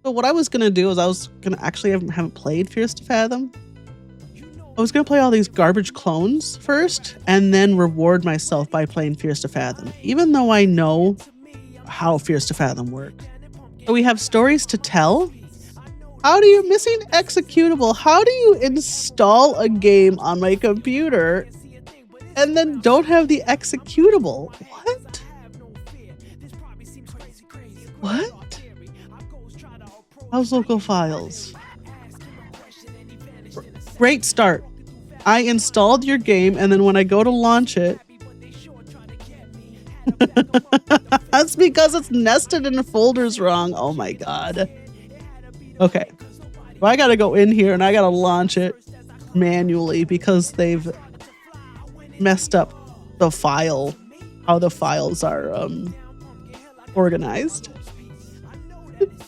So what I was gonna do is I was gonna actually haven't played Fierce to Fathom. I was gonna play all these garbage clones first and then reward myself by playing Fierce to Fathom, even though I know how Fierce to Fathom works. So we have stories to tell. How do you missing executable? How do you install a game on my computer and then don't have the executable? What? What? How's local files? Great start. I installed your game, and then when I go to launch it, that's because it's nested in folders wrong. Oh my god. Okay. Well, I gotta go in here and I gotta launch it manually because they've messed up the file, how the files are organized.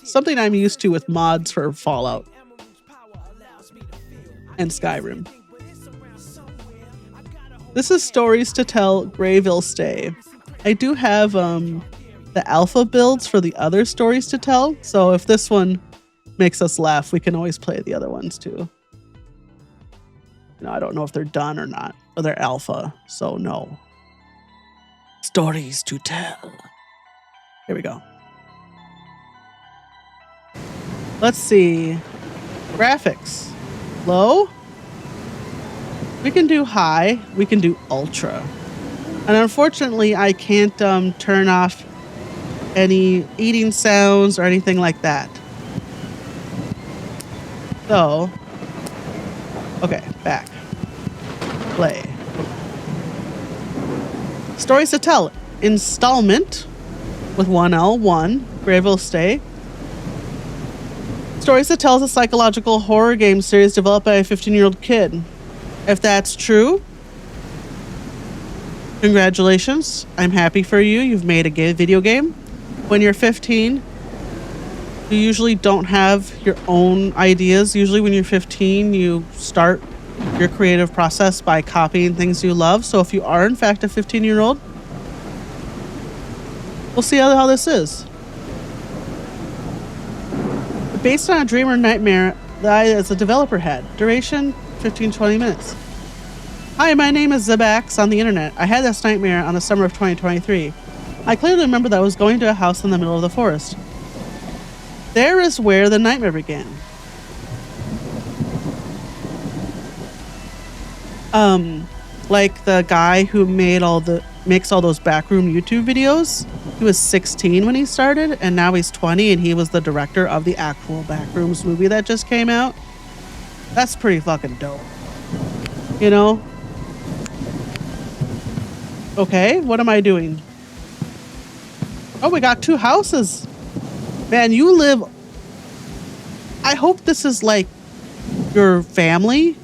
Something I'm used to with mods for Fallout and Skyrim. This is Stories to Tell Grayville Stay. I do have the alpha builds for the other Stories to Tell, so if this one makes us laugh, we can always play the other ones too. You know, I don't know if they're done or not, or they're alpha, so no. Stories to Tell. Here we go. Let's see. Graphics. Low. We can do high. We can do ultra. And unfortunately, I can't turn off any eating sounds or anything like that. So, okay, back. Play. Stories to Tell. Installment with 1L1. Grayville Stay. Stories to Tell is a psychological horror game series developed by a 15-year-old kid. If that's true, congratulations. I'm happy for you. You've made a video game. When you're 15, you usually don't have your own ideas. Usually when you're 15, you start your creative process by copying things you love. So if you are, in fact, a 15-year-old, we'll see how this is. Based on a dream or nightmare that I, as a developer, had. Duration, 15-20 minutes. Hi, my name is Zabax on the internet. I had this nightmare on the summer of 2023. I clearly remember that I was going to a house in the middle of the forest. There is where the nightmare began. Like the guy who makes all those backroom YouTube videos. He was 16 when he started, and now he's 20, and he was the director of the actual Backrooms movie that just came out. That's pretty fucking dope. You know? Okay, what am I doing? Oh, we got 2 houses. Man, you live... I hope this is like your family.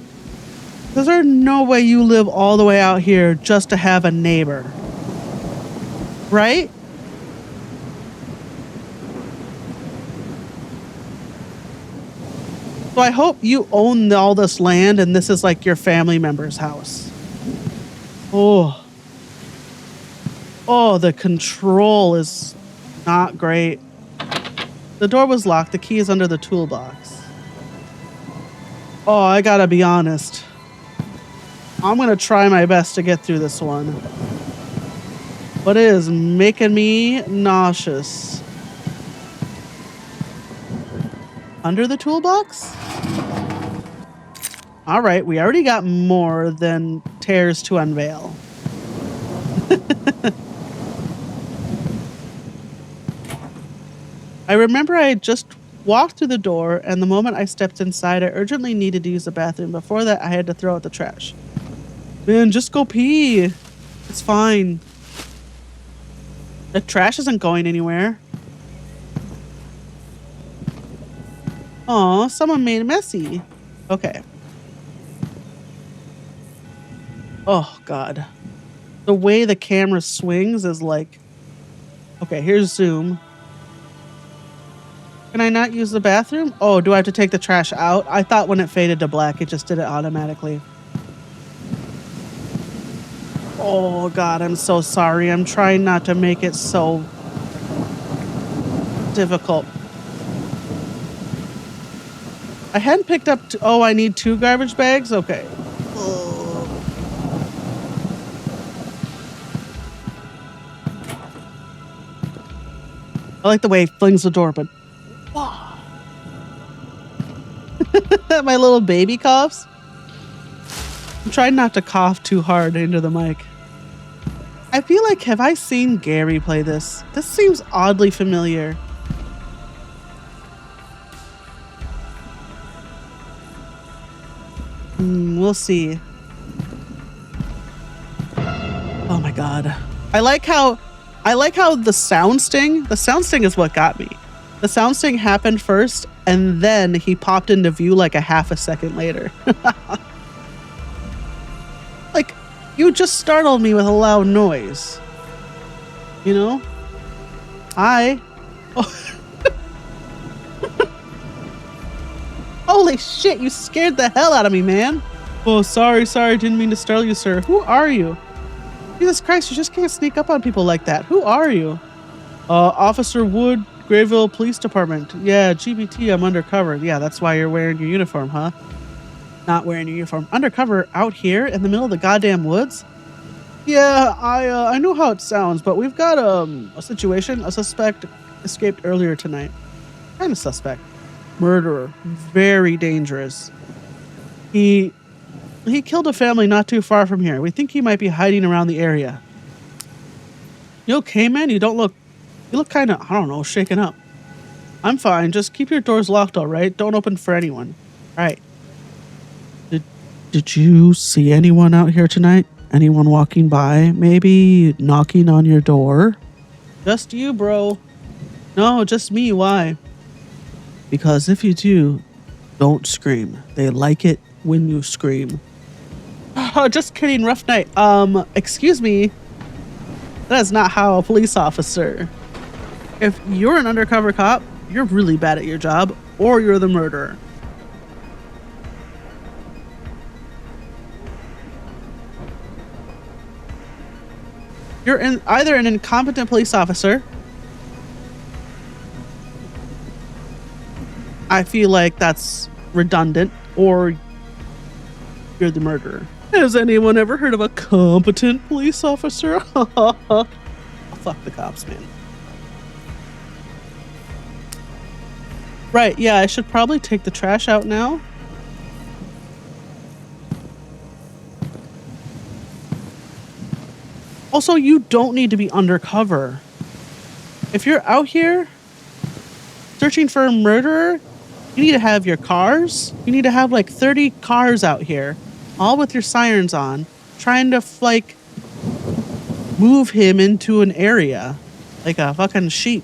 Because there's no way you live all the way out here just to have a neighbor. Right? So I hope you own all this land and this is like your family member's house. Oh. Oh, the control is not great. The door was locked. The key is under the toolbox. Oh, I gotta be honest. I'm gonna try my best to get through this one. But it is making me nauseous. Under the toolbox? All right, we already got more than tears to unveil. I remember I had just walked through the door, and the moment I stepped inside, I urgently needed to use the bathroom. Before that, I had to throw out the trash. Man, just go pee. It's fine. The trash isn't going anywhere. Aw, someone made it messy. Okay. Oh, God. The way the camera swings is like... Okay, here's zoom. Can I not use the bathroom? Oh, do I have to take the trash out? I thought when it faded to black, it just did it automatically. Oh, God, I'm so sorry. I'm trying not to make it so difficult. I hadn't picked up. Oh, I need 2 garbage bags. Okay. I like the way he flings the door, but my little baby coughs. I'm trying not to cough too hard into the mic. I feel like, have I seen Gary play this? This seems oddly familiar. We'll see. Oh my god. I like how the sound sting is what got me. The sound sting happened first, and then he popped into view like a half a second later. Like, you just startled me with a loud noise. You know? Hi. Oh. Holy shit, you scared the hell out of me, man. Oh, sorry, didn't mean to startle you, sir. Who are you? Jesus Christ, you just can't sneak up on people like that. Who are you? Officer Wood, Grayville Police Department. Yeah, GBT, I'm undercover. Yeah, that's why you're wearing your uniform, huh? Not wearing your uniform. Undercover out here in the middle of the goddamn woods? Yeah, I know how it sounds, but we've got a situation. A suspect escaped earlier tonight. Kind of suspect. Murderer. Very dangerous. He killed a family not too far from here. We think he might be hiding around the area. You okay, man? You look kind of, I don't know, shaken up. I'm fine. Just keep your doors locked, all right? Don't open for anyone. All right. Did you see anyone out here tonight? Anyone walking by? Maybe knocking on your door? Just you, bro. No, just me. Why? Because if you do, don't scream. They like it when you scream. Oh, just kidding. Rough night. Excuse me. That is not how a police officer. If you're an undercover cop, you're really bad at your job, or you're the murderer. You're either an incompetent police officer. I feel like that's redundant, or you're the murderer. Has anyone ever heard of a competent police officer? Fuck the cops, man. Right, yeah, I should probably take the trash out now. Also, you don't need to be undercover. If you're out here searching for a murderer, you need to have your cars. You need to have like 30 cars out here, all with your sirens on, trying to like move him into an area like a fucking sheep.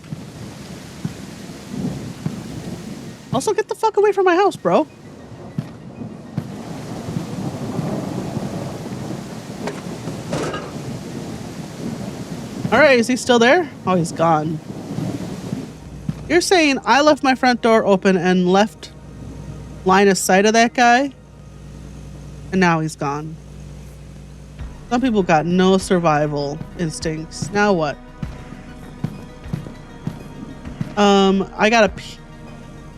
Also, get the fuck away from my house, bro. All right, is he still there? Oh, he's gone. You're saying I left my front door open and left line of sight of that guy? And now he's gone. Some people got no survival instincts. Now what? I gotta pee.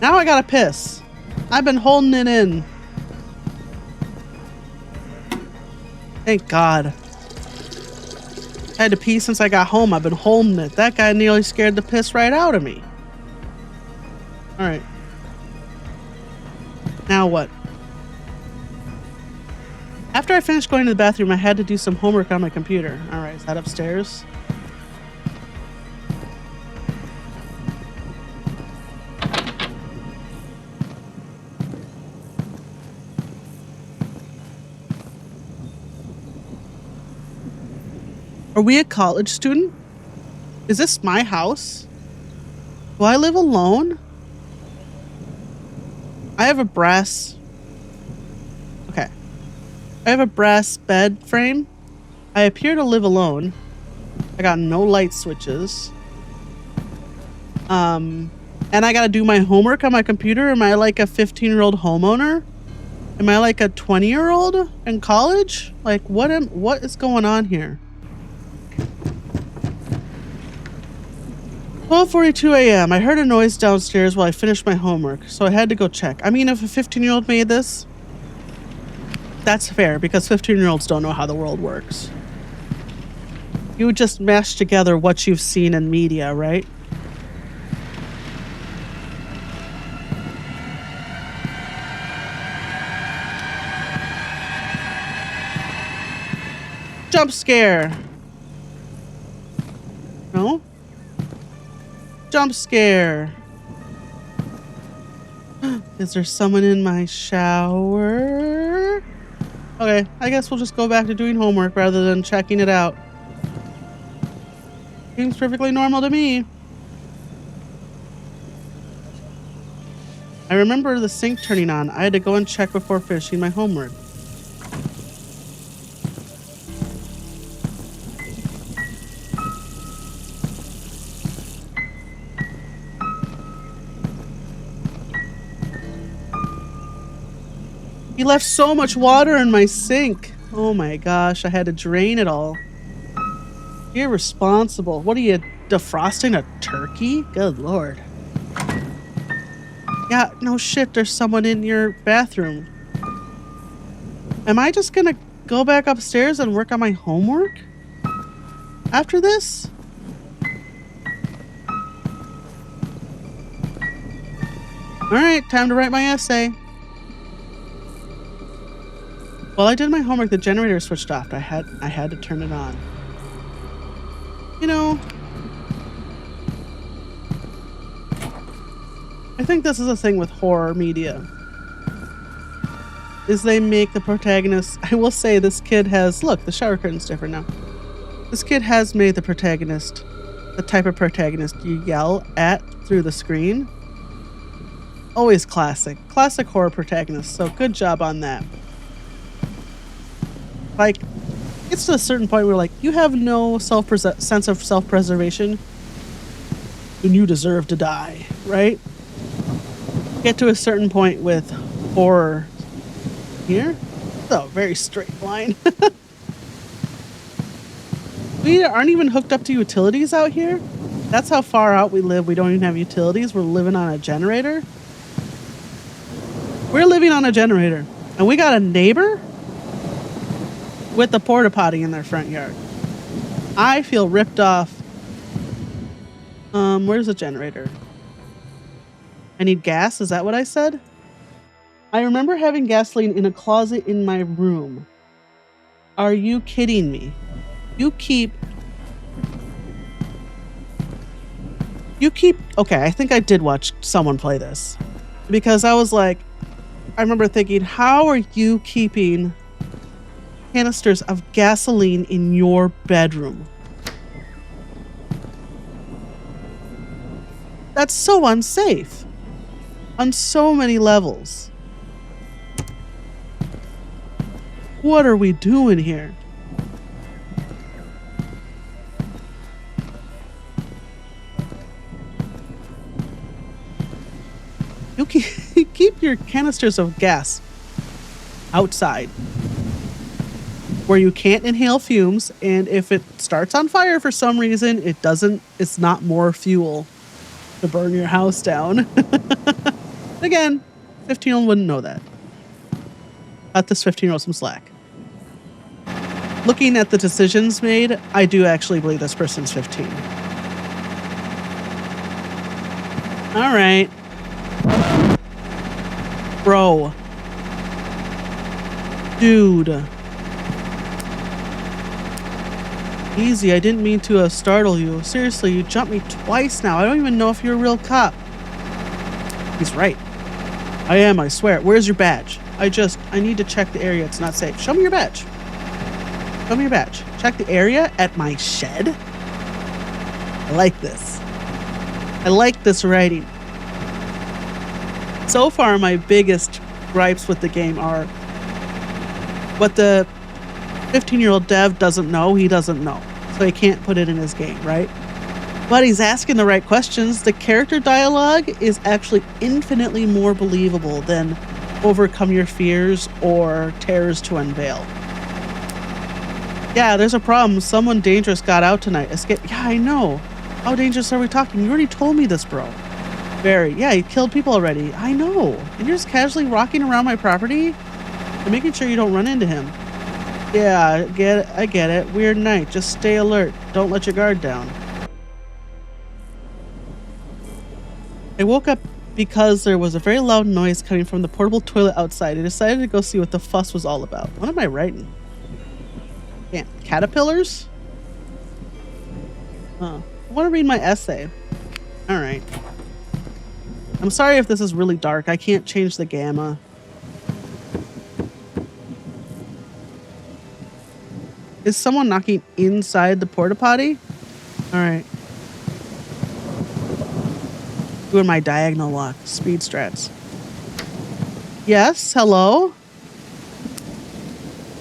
Now I gotta piss. I've been holding it in. Thank God. I had to pee since I got home. I've been holding it. That guy nearly scared the piss right out of me. All right. Now what? After I finished going to the bathroom, I had to do some homework on my computer. All right, is that upstairs? Are we a college student? Is this my house? Do I live alone? I have a brass... Okay. I have a brass bed frame. I appear to live alone. I got no light switches. And I gotta do my homework on my computer. Am I like a 15-year-old homeowner? Am I like a 20-year-old in college? Like, what is going on here? 12:42 a.m. I heard a noise downstairs while I finished my homework, so I had to go check. I mean, if a 15-year-old made this, that's fair, because 15-year-olds don't know how the world works. You would just mash together what you've seen in media, right? Jump scare. No? Jump scare. Is there someone in my shower? Okay, I guess we'll just go back to doing homework rather than checking it out. Seems perfectly normal to me. I remember the sink turning on. I had to go and check before finishing my homework. He left so much water in my sink. Oh my gosh, I had to drain it all. Irresponsible. What are you, defrosting a turkey? Good lord. Yeah, no shit, there's someone in your bathroom. Am I just gonna go back upstairs and work on my homework after this? Alright, time to write my essay. While I did my homework, the generator switched off. I had to turn it on. You know, I think this is a thing with horror media. Is they make the protagonist, I will say this kid has, look, the shower curtain's different now. This kid has made the protagonist the type of protagonist you yell at through the screen. Always classic. Classic horror protagonist, so good job on that. Like, it's to a certain point where, like, you have no sense of self-preservation, then you deserve to die, right? Get to a certain point with horror here. Oh, very straight line. We aren't even hooked up to utilities out here. That's how far out we live. We don't even have utilities. We're living on a generator. We're living on a generator. And we got a neighbor with the porta potty in their front yard. I feel ripped off. Where's the generator? I need gas. Is that what I said? I remember having gasoline in a closet in my room. Are you kidding me? You keep. Okay, I think I did watch someone play this. Because I was like, I remember thinking, how are you keeping canisters of gasoline in your bedroom? That's so unsafe on so many levels. What are we doing here? You keep your canisters of gas outside where you can't inhale fumes, and if it starts on fire for some reason, it's not more fuel to burn your house down. Again, 15-year-old wouldn't know that. Cut this 15-year-old some slack. Looking at the decisions made, I do actually believe this person's 15. All right. Bro. Dude. Easy, I didn't mean to startle you. Seriously, you jumped me twice now. I don't even know if you're a real cop. He's right. I am, I swear. Where's your badge? I need to check the area. It's not safe. Show me your badge. Show me your badge. Check the area at my shed? I like this. I like this writing. So far, my biggest gripes with the game are what the 15-year-old dev doesn't know, he doesn't know. So he can't put it in his game, right? But he's asking the right questions. The character dialogue is actually infinitely more believable than Overcome Your Fears or Terrors to Unveil. Yeah, there's a problem. Someone dangerous got out tonight. Escape. Yeah, I know. How dangerous are we talking? You already told me this, bro. Very. Yeah, he killed people already. I know. And you're just casually walking around my property and making sure you don't run into him. Yeah, I get it. Weird night. Just stay alert. Don't let your guard down. I woke up because there was a very loud noise coming from the portable toilet outside. I decided to go see what the fuss was all about. What am I writing? Yeah, caterpillars? Huh. I want to read my essay. All right. I'm sorry if this is really dark. I can't change the gamma. Is someone knocking inside the porta potty? All right. Doing my diagonal walk. Speed strats. Yes, hello?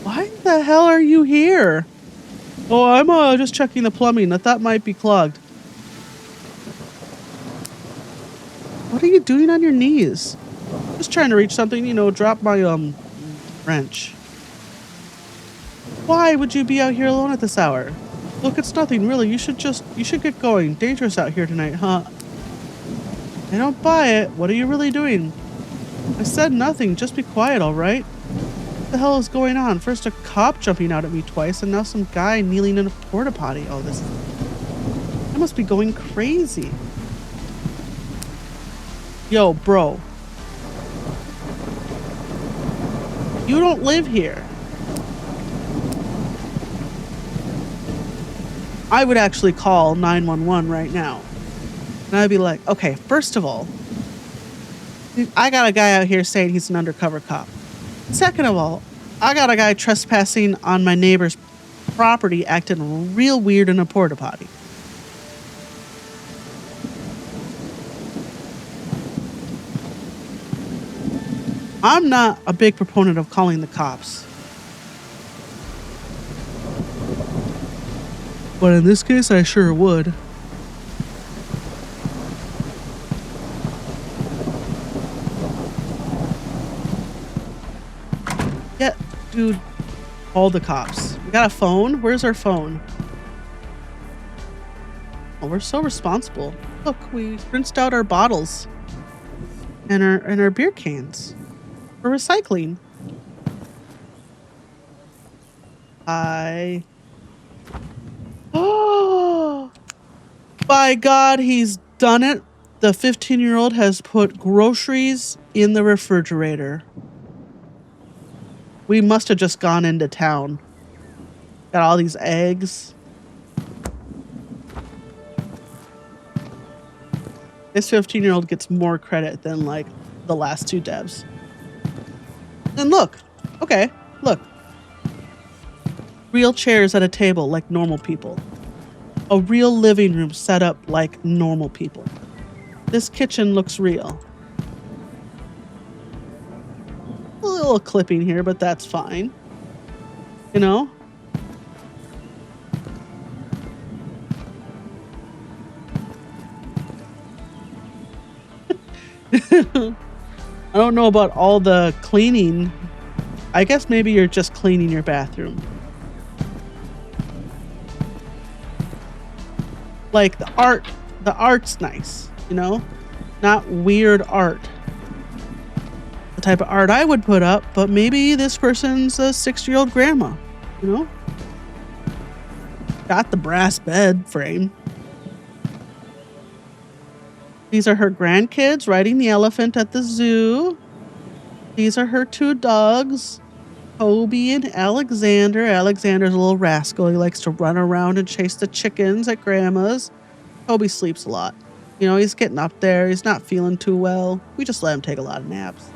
Why the hell are you here? Oh, I'm just checking the plumbing. I thought might be clogged. What are you doing on your knees? Just trying to reach something, you know, drop my wrench. Why would you be out here alone at this hour? Look, it's nothing, really. You should get going. Dangerous out here tonight, huh? I don't buy it. What are you really doing? I said nothing. Just be quiet, all right? What the hell is going on? First a cop jumping out at me twice, and now some guy kneeling in a porta potty. Oh, I must be going crazy. Yo, bro. You don't live here. I would actually call 911 right now. And I'd be like, okay, first of all, I got a guy out here saying he's an undercover cop. Second of all, I got a guy trespassing on my neighbor's property acting real weird in a porta potty. I'm not a big proponent of calling the cops. But in this case, I sure would. Yeah, dude, call the cops. We got a phone? Where's our phone? Oh, we're so responsible. Look, we rinsed out our bottles and our beer cans for recycling. Oh, by God, he's done it. The 15-year-old has put groceries in the refrigerator. We must have just gone into town. Got all these eggs. This 15-year-old gets more credit than like the last two devs. And look, okay, look. Real chairs at a table like normal people. A real living room set up like normal people. This kitchen looks real. A little clipping here, but that's fine. You know? I don't know about all the cleaning. I guess maybe you're just cleaning your bathroom. Like the art's nice, you know? Not weird art. The type of art I would put up, but maybe this person's a 60-year-old grandma, you know? Got the brass bed frame. These are her grandkids riding the elephant at the zoo. These are her two dogs, Toby and Alexander. Alexander's a little rascal. He likes to run around and chase the chickens at grandma's. Toby sleeps a lot. You know, he's getting up there. He's not feeling too well. We just let him take a lot of naps.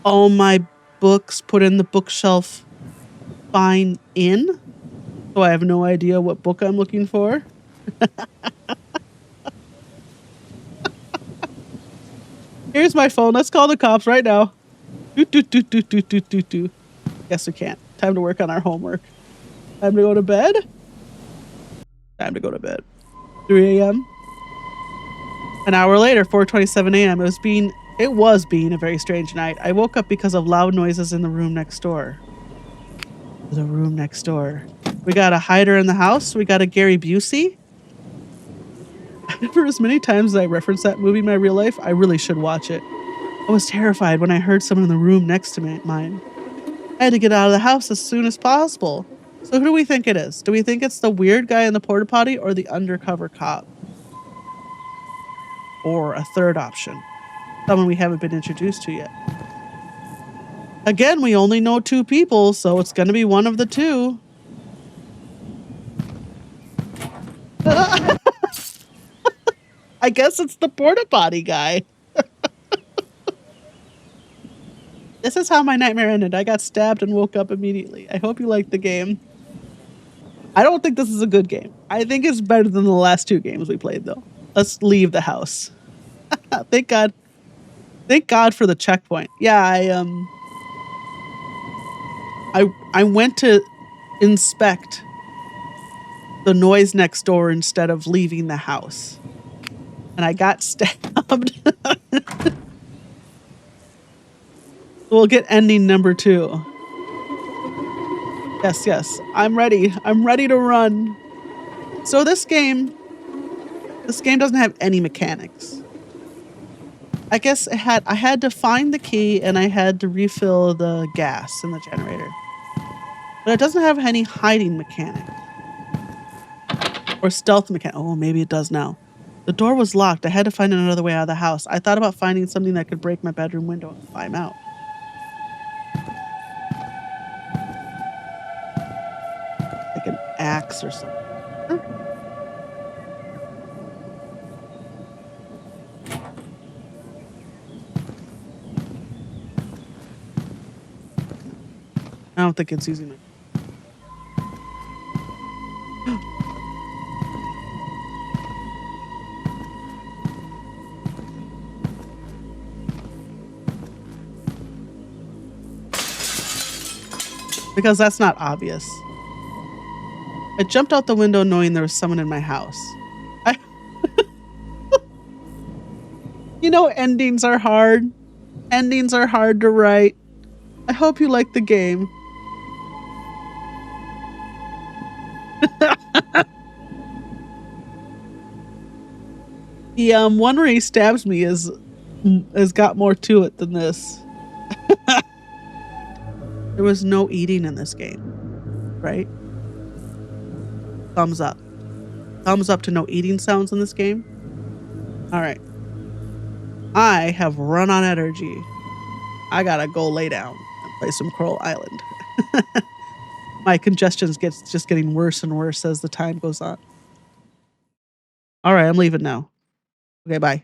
All my books put in the bookshelf fine in. So I have no idea what book I'm looking for. Here's my phone. Let's call the cops right now. Yes, we can't. Time to work on our homework. Time to go to bed. Time to go to bed. 3 a.m. An hour later, 4:27 a.m. It was being a very strange night. I woke up because of loud noises in the room next door. The room next door. We got a hider in the house. We got a Gary Busey. For as many times as I reference that movie in my real life, I really should watch it. I was terrified when I heard someone in the room next to mine. I had to get out of the house as soon as possible. So who do we think it is? Do we think it's the weird guy in the porta potty or the undercover cop? Or a third option, someone we haven't been introduced to yet. Again, we only know 2 people, so it's going to be one of the 2. I guess it's the porta potty guy. This is how my nightmare ended. I got stabbed and woke up immediately. I hope you liked the game. I don't think this is a good game. I think it's better than the last 2 games we played, though. Let's leave the house. Thank God. Thank God for the checkpoint. Yeah, I went to inspect the noise next door instead of leaving the house. And I got stabbed. We'll get ending number 2. Yes. I'm ready. I'm ready to run. So this game doesn't have any mechanics. I guess I had to find the key and I had to refill the gas in the generator. But it doesn't have any hiding mechanic. Or stealth mechanic. Oh, maybe it does now. The door was locked. I had to find another way out of the house. I thought about finding something that could break my bedroom window and climb out. Like an axe or something. I don't think it's using it. Because that's not obvious. I jumped out the window knowing there was someone in my house. You know, endings are hard. Endings are hard to write. I hope you like the game. The one where he stabs me has got more to it than this. There was no eating in this game, right? Thumbs up. Thumbs up to no eating sounds in this game. All right. I have run on energy. I gotta go lay down and play some Coral Island. My congestion gets just getting worse and worse as the time goes on. All right, I'm leaving now. Okay, bye.